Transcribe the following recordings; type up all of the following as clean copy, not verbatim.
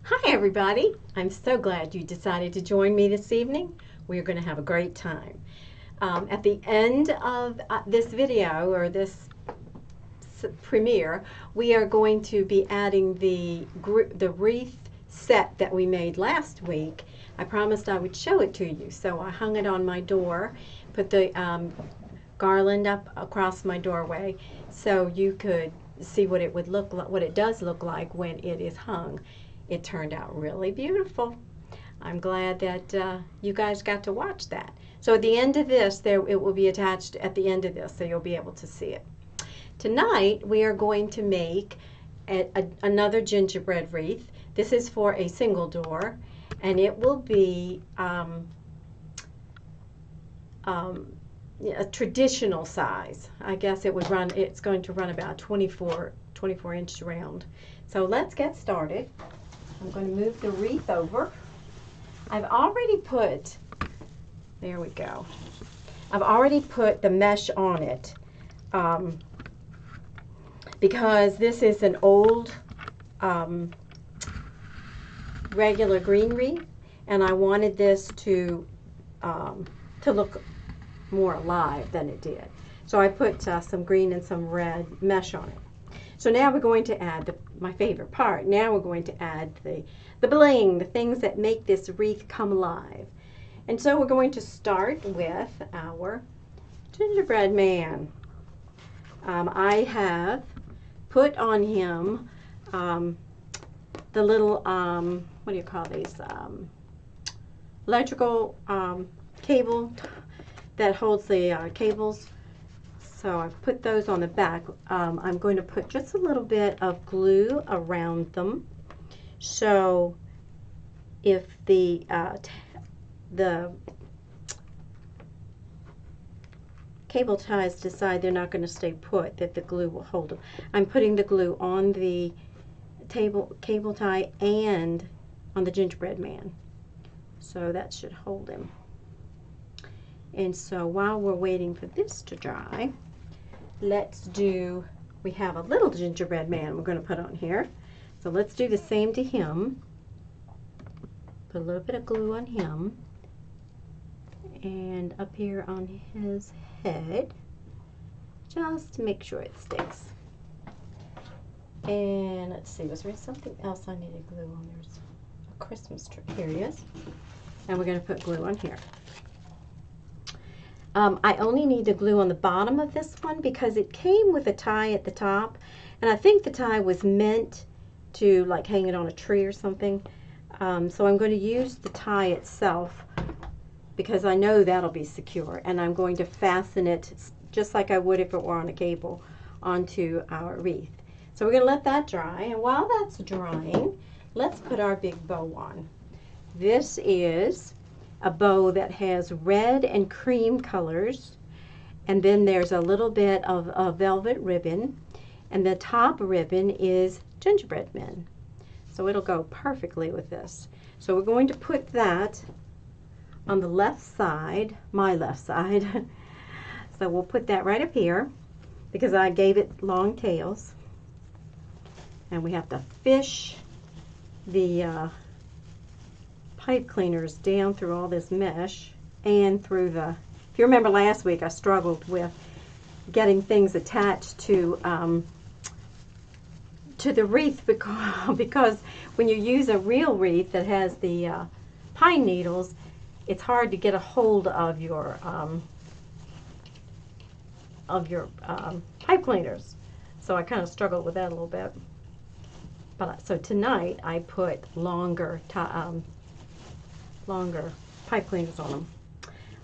Hi everybody! I'm so glad you decided to join me this evening. We're going to have a great time. At the end of this video or this premiere, we are going to be adding the wreath set that we made last week. I promised I would show it to you, so I hung it on my door, put the garland up across my doorway so you could see what it would look like, what it does look like when it is hung. It turned out really beautiful. I'm glad that you guys got to watch that. So at the end of this, it will be attached at the end of this, so you'll be able to see it. Tonight we are going to make another gingerbread wreath. This is for a single door, and it will be a traditional size. I guess it would run. It's going to run about 24 inch round. So let's get started. I'm going to move the wreath over. I've already put, there we go. I've already put the mesh on it because this is an old regular green wreath, and I wanted this to look more alive than it did. So I put some green and some red mesh on it. So now we're going to add my favorite part. Now we're going to add the bling, the things that make this wreath come alive. And so we're going to start with our gingerbread man. I have put on him the little, what do you call these, electrical cable that holds the cables. So I've put those on the back. I'm going to put just a little bit of glue around them. So if the cable ties decide they're not going to stay put, that the glue will hold them. I'm putting the glue on the cable tie and on the gingerbread man. So that should hold him. And so while we're waiting for this to dry, we have a little gingerbread man we're going to put on here. So let's do the same to him. Put a little bit of glue on him. And up here on his head, just to make sure it sticks. And let's see, was there something else I needed glue on? There's a Christmas tree. Here he is. And we're going to put glue on here. I only need the glue on the bottom of this one because it came with a tie at the top, and I think the tie was meant to like hang it on a tree or something. So I'm going to use the tie itself because I know that'll be secure, and I'm going to fasten it just like I would if it were on a cable onto our wreath. So we're going to let that dry, and while that's drying, let's put our big bow on. This is a bow that has red and cream colors, and then there's a little bit of velvet ribbon, and the top ribbon is gingerbread men. So it'll go perfectly with this. So we're going to put that on the left side, my left side. So we'll put that right up here because I gave it long tails, and we have to fish the pipe cleaners down through all this mesh and through if you remember last week I struggled with getting things attached to the wreath because when you use a real wreath that has the pine needles, it's hard to get a hold of your pipe cleaners. So I kind of struggled with that a little bit. But so tonight I put longer pipe cleaners on them.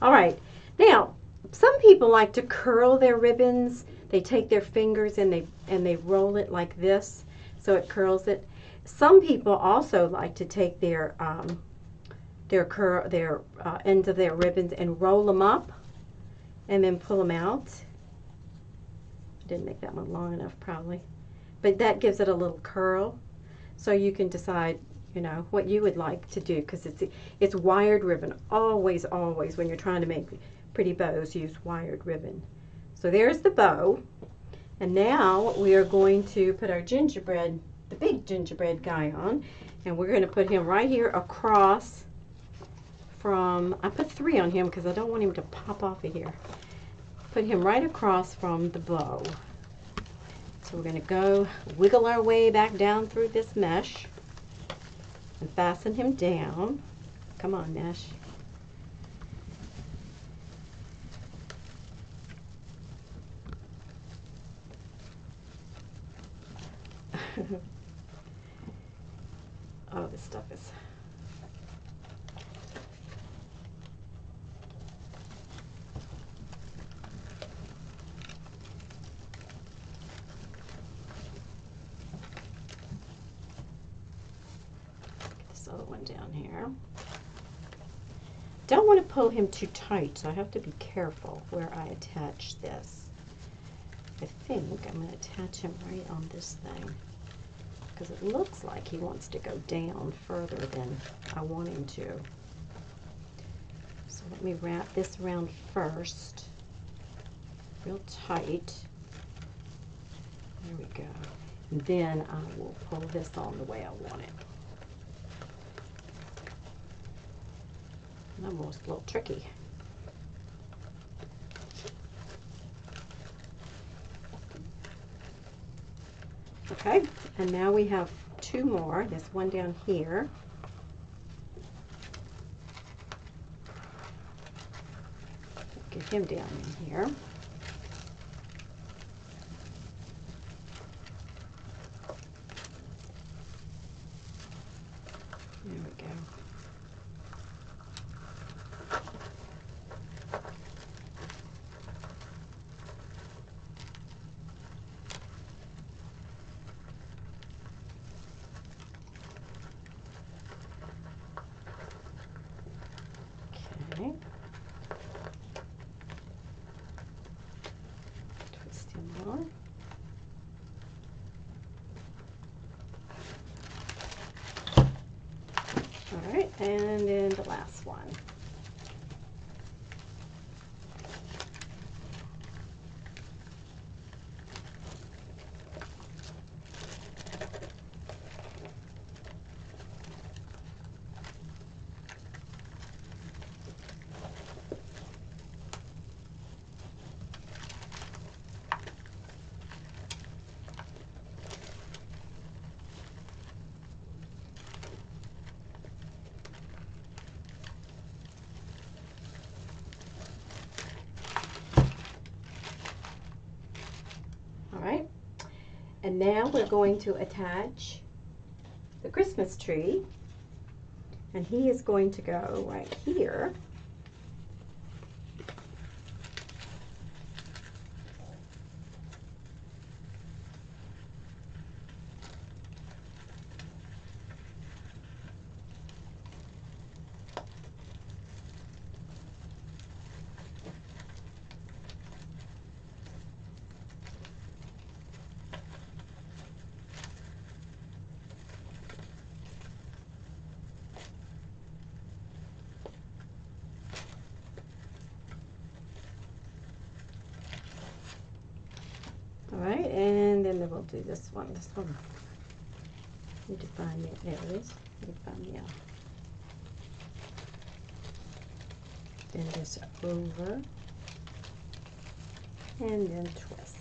All right, now some people like to curl their ribbons. They take their fingers and they roll it like this, so it curls it. Some people also like to take their ends of their ribbons and roll them up and then pull them out. I didn't make that one long enough probably, but that gives it a little curl. So you can decide, you know, what you would like to do, because it's wired ribbon. Always when you're trying to make pretty bows, use wired ribbon. So there's the bow, and now we are going to put our gingerbread the big gingerbread guy on, and we're going to put him right here across from, I put 3 on him because I don't want him to pop off of here. Put him right across from the bow. So we're going to go wiggle our way back down through this mesh and fasten him down. Come on, mesh. Oh, this stuff is... Get this other one down here. Don't want to pull him too tight, so I have to be careful where I attach this. I think I'm going to attach him right on this thing, because it looks like he wants to go down further than I want him to. So let me wrap this around first, real tight. There we go. And then I will pull this on the way I want it. Almost a little tricky. Okay, and now we have 2 more. There's one down here. Get him down in here. There we go. Okay. Twist him on. All right, and then the last one. And now we're going to attach the Christmas tree, and he is going to go right here. All right, and then we'll do this one. This one, need to find it. There it is. Need to find the bend this over, and then twist.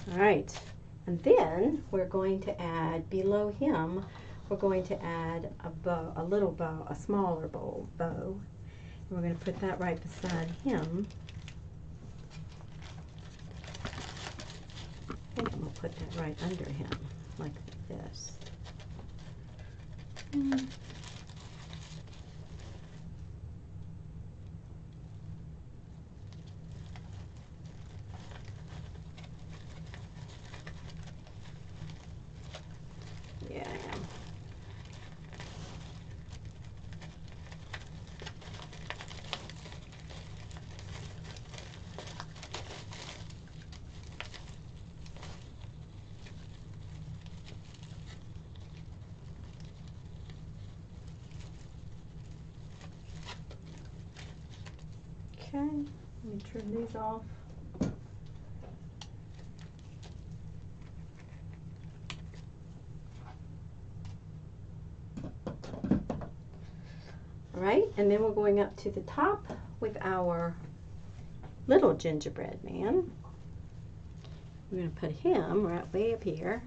All right, and then we're going to add below him, we're going to add a bow, a little bow, a smaller bow. We're going to put that right beside him. I think I'm going to put that right under him, like this. Yeah, I am. Okay, let me trim these off. All right, and then we're going up to the top with our little gingerbread man. We're going to put him right way up here.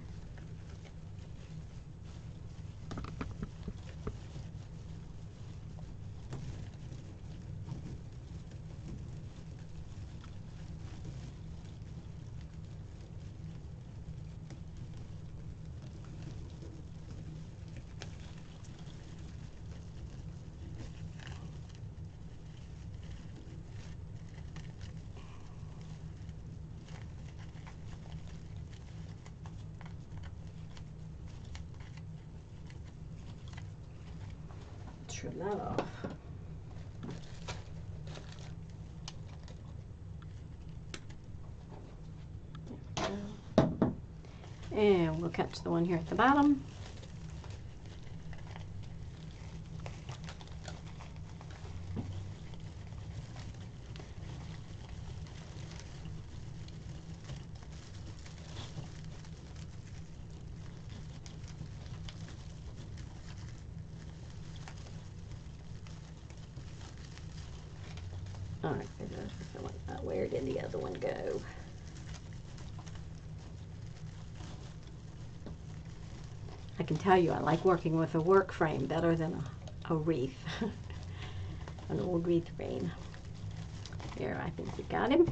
Trim that off. There we go. And we'll catch the one here at the bottom. All right, where did the other one go? I can tell you I like working with a work frame better than a wreath, an old wreath frame. Here, I think we got him.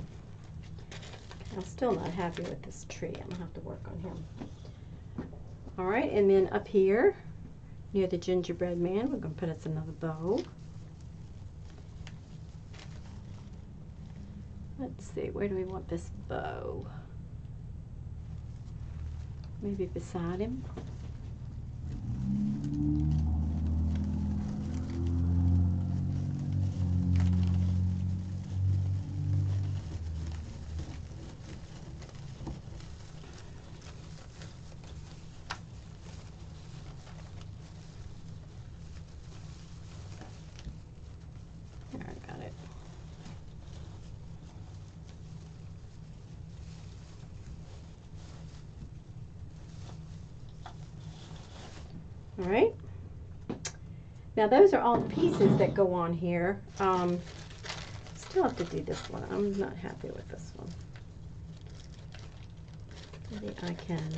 I'm still not happy with this tree. I'm gonna have to work on him. All right, and then up here near the gingerbread man, we're gonna put us another bow. Let's see, where do we want this bow? Maybe beside him. There, I got it. All right. Now those are all the pieces that go on here. Still have to do this one. I'm not happy with this one. Maybe I can.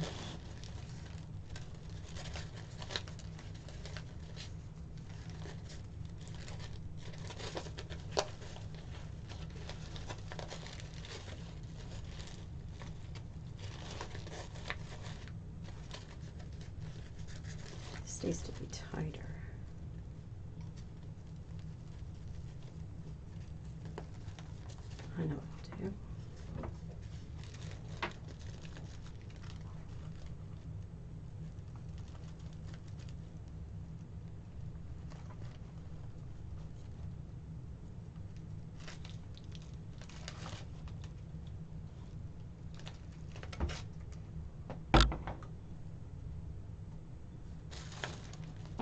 This needs to be tighter. I know what to do.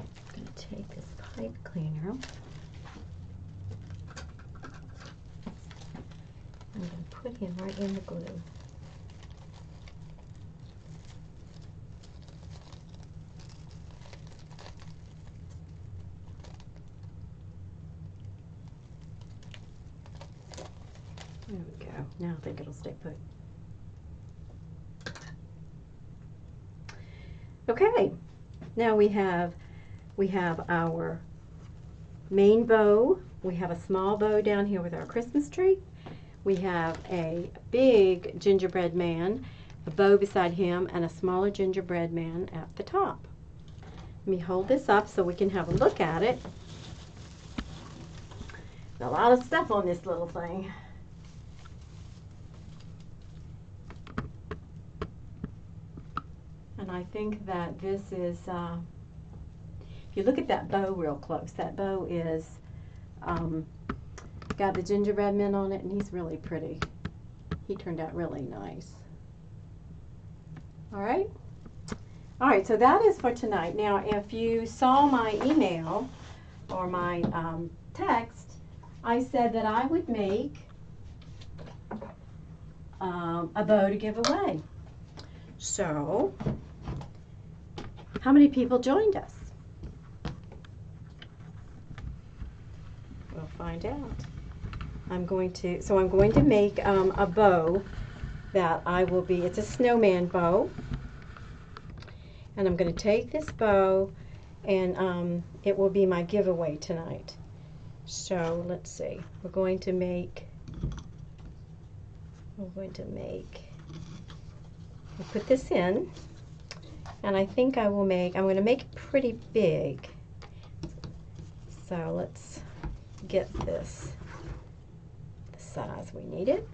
I'm going to take this pipe cleaner. I'm going to put him right in the glue. There we go. Now I think it'll stay put. Okay, now we have our main bow. We have a small bow down here with our Christmas tree. We have a big gingerbread man, a bow beside him, and a smaller gingerbread man at the top. Let me hold this up so we can have a look at it. There's a lot of stuff on this little thing. And I think that this is, if you look at that bow real close, that bow is got the gingerbread men on it, and he's really pretty. He turned out really nice. All right, so that is for tonight. Now, if you saw my email or my text, I said that I would make a bow to give away. So, how many people joined us? We'll find out. I'm going to make a bow that it's a snowman bow. And I'm going to take this bow and it will be my giveaway tonight. So let's see. We'll put this in, and I think I'm going to make it pretty big. So let's get this the size we need it.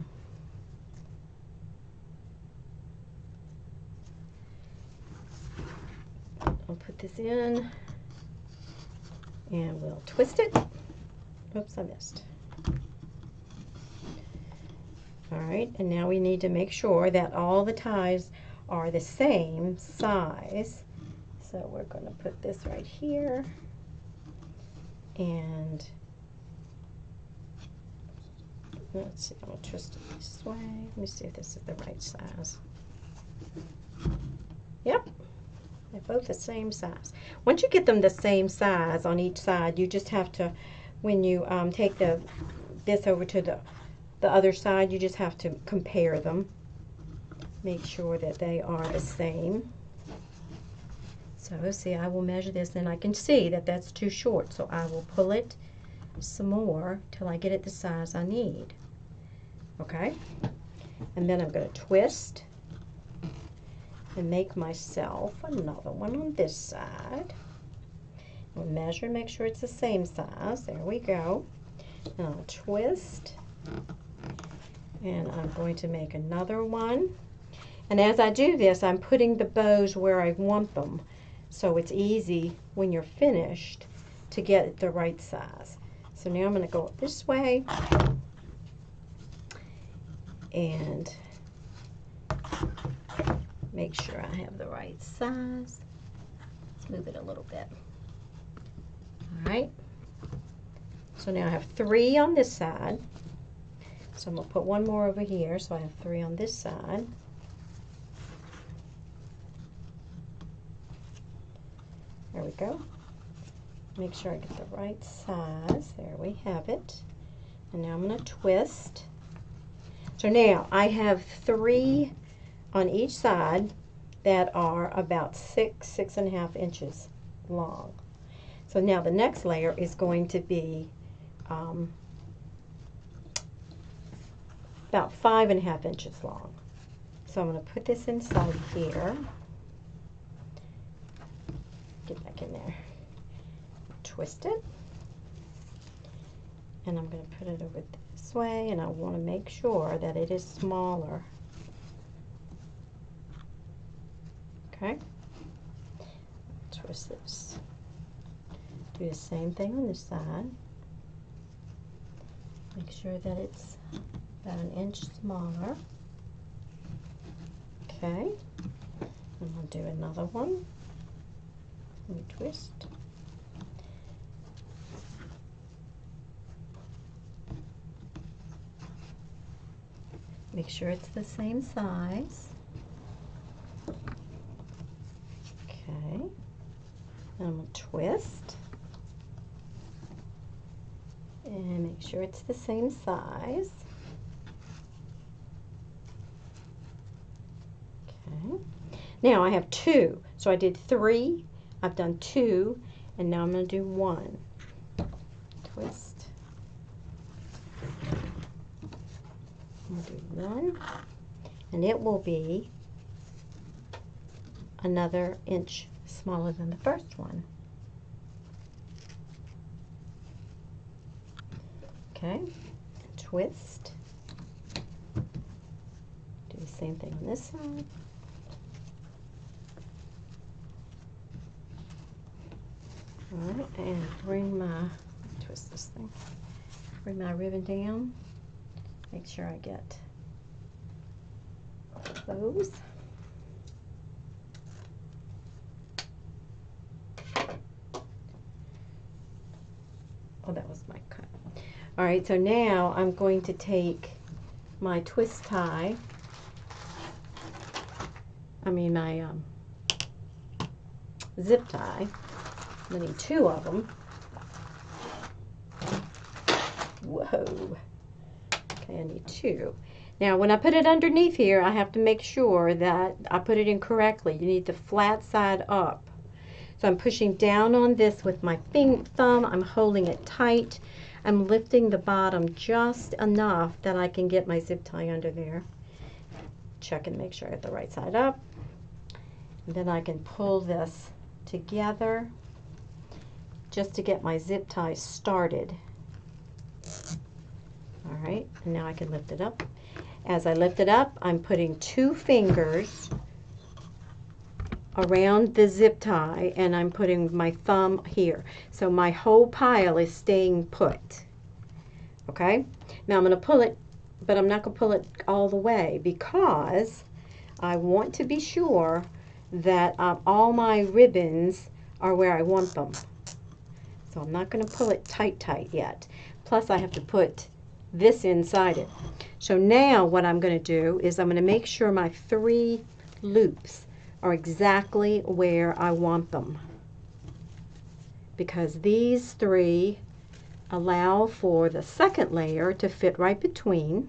I'll put this in and we'll twist it. Oops, I missed. Alright, and now we need to make sure that all the ties are the same size. So we're going to put this right here, and let's see, I'm going to twist it this way. Let me see if this is the right size. Yep, they're both the same size. Once you get them the same size on each side, you just have to, when you take this over to the other side, you just have to compare them. Make sure that they are the same. So see, I will measure this and I can see that that's too short, so I will pull it some more till I get it the size I need. Okay? And then I'm going to twist and make myself another one on this side. I'll measure, make sure it's the same size. There we go. And I'll twist, and I'm going to make another one. And as I do this, I'm putting the bows where I want them, so it's easy when you're finished to get it the right size. So now I'm going to go this way and make sure I have the right size. Let's move it a little bit. Alright, so now I have 3 on this side, so I'm going to put one more over here, so I have 3 on this side. There we go. Make sure I get the right size. There we have it. And now I'm going to twist. So now I have 3 on each side that are about 6.5 inches long. So now the next layer is going to be about 5.5 inches long. So I'm going to put this inside here. Get back in there. Twist it. And I'm going to put it over this way, and I want to make sure that it is smaller. Okay. Twist this. Do the same thing on this side. Make sure that it's about 1 inch smaller. Okay. And I'll do another one. Let me twist. Make sure it's the same size. Okay. And I'm going to twist. And make sure it's the same size. Okay. Now I have 2. So I did 3. I've done 2. And now I'm going to do 1. Twist. I'm going to do 1. And it will be another inch smaller than the first one. Okay, twist. Do the same thing on this side. Alright, and twist this thing. Bring my ribbon down. Make sure I get those. Oh, that was my cut. All right, so now I'm going to take my twist tie, my zip tie. I need 2 of them. Whoa. Okay, I need 2. Now, when I put it underneath here, I have to make sure that I put it in correctly. You need the flat side up. So I'm pushing down on this with my thumb. I'm holding it tight. I'm lifting the bottom just enough that I can get my zip tie under there. Check and make sure I get the right side up. And then I can pull this together just to get my zip tie started. All right, and now I can lift it up. As I lift it up, I'm putting 2 fingers around the zip tie, and I'm putting my thumb here. So my whole pile is staying put. Okay? Now I'm going to pull it, but I'm not going to pull it all the way because I want to be sure that all my ribbons are where I want them. So I'm not going to pull it tight yet. Plus I have to put this inside it. So now what I'm going to do is I'm going to make sure my 3 loops are exactly where I want them, because these 3 allow for the second layer to fit right between,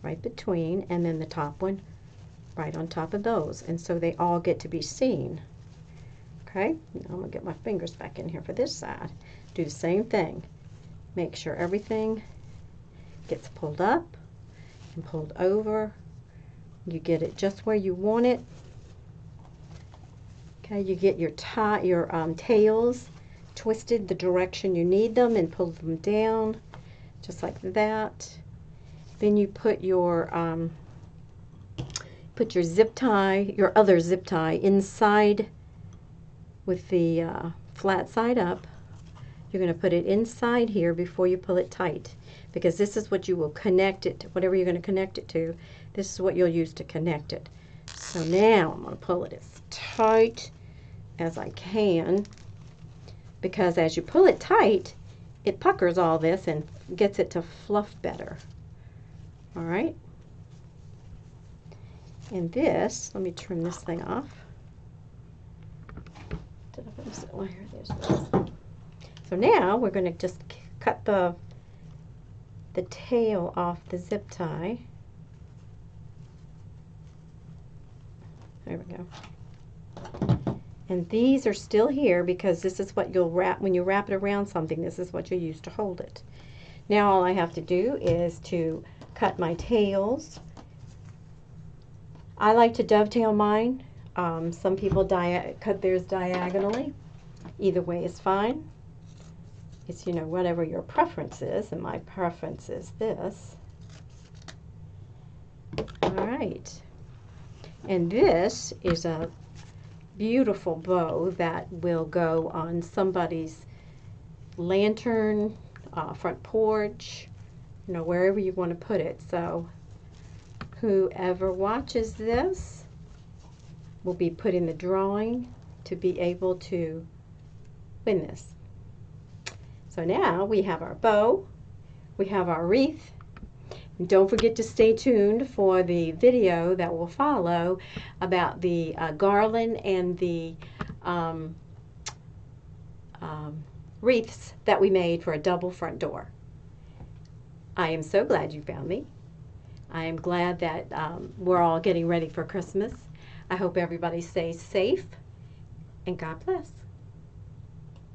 and then the top one right on top of those, and so they all get to be seen. Okay, now I'm going to get my fingers back in here for this side. Do the same thing. Make sure everything gets pulled up and pulled over. You get it just where you want it. Okay, you get your tails twisted the direction you need them and pull them down just like that. Then you put your zip tie, your other zip tie, inside with the flat side up. You're going to put it inside here before you pull it tight, because this is what you will connect it to, whatever you're going to connect it to. This is what you'll use to connect it. So now I'm going to pull it as tight as I can, because as you pull it tight, it puckers all this and gets it to fluff better. All right. And this, let me trim this thing off. Did I put this wire? There's this. So now we're going to just cut the tail off the zip tie. There we go. And these are still here because this is what you'll wrap, when you wrap it around something, this is what you use to hold it. Now all I have to do is to cut my tails. I like to dovetail mine. Some people cut theirs diagonally. Either way is fine. It's, you know, whatever your preference is, and my preference is this. All right. And this is a beautiful bow that will go on somebody's lantern, front porch, you know, wherever you want to put it. So whoever watches this will be put in the drawing to be able to win this. So now we have our bow, we have our wreath, and don't forget to stay tuned for the video that will follow about the garland and the wreaths that we made for a double front door. I am so glad you found me. I am glad that we're all getting ready for Christmas. I hope everybody stays safe, and God bless.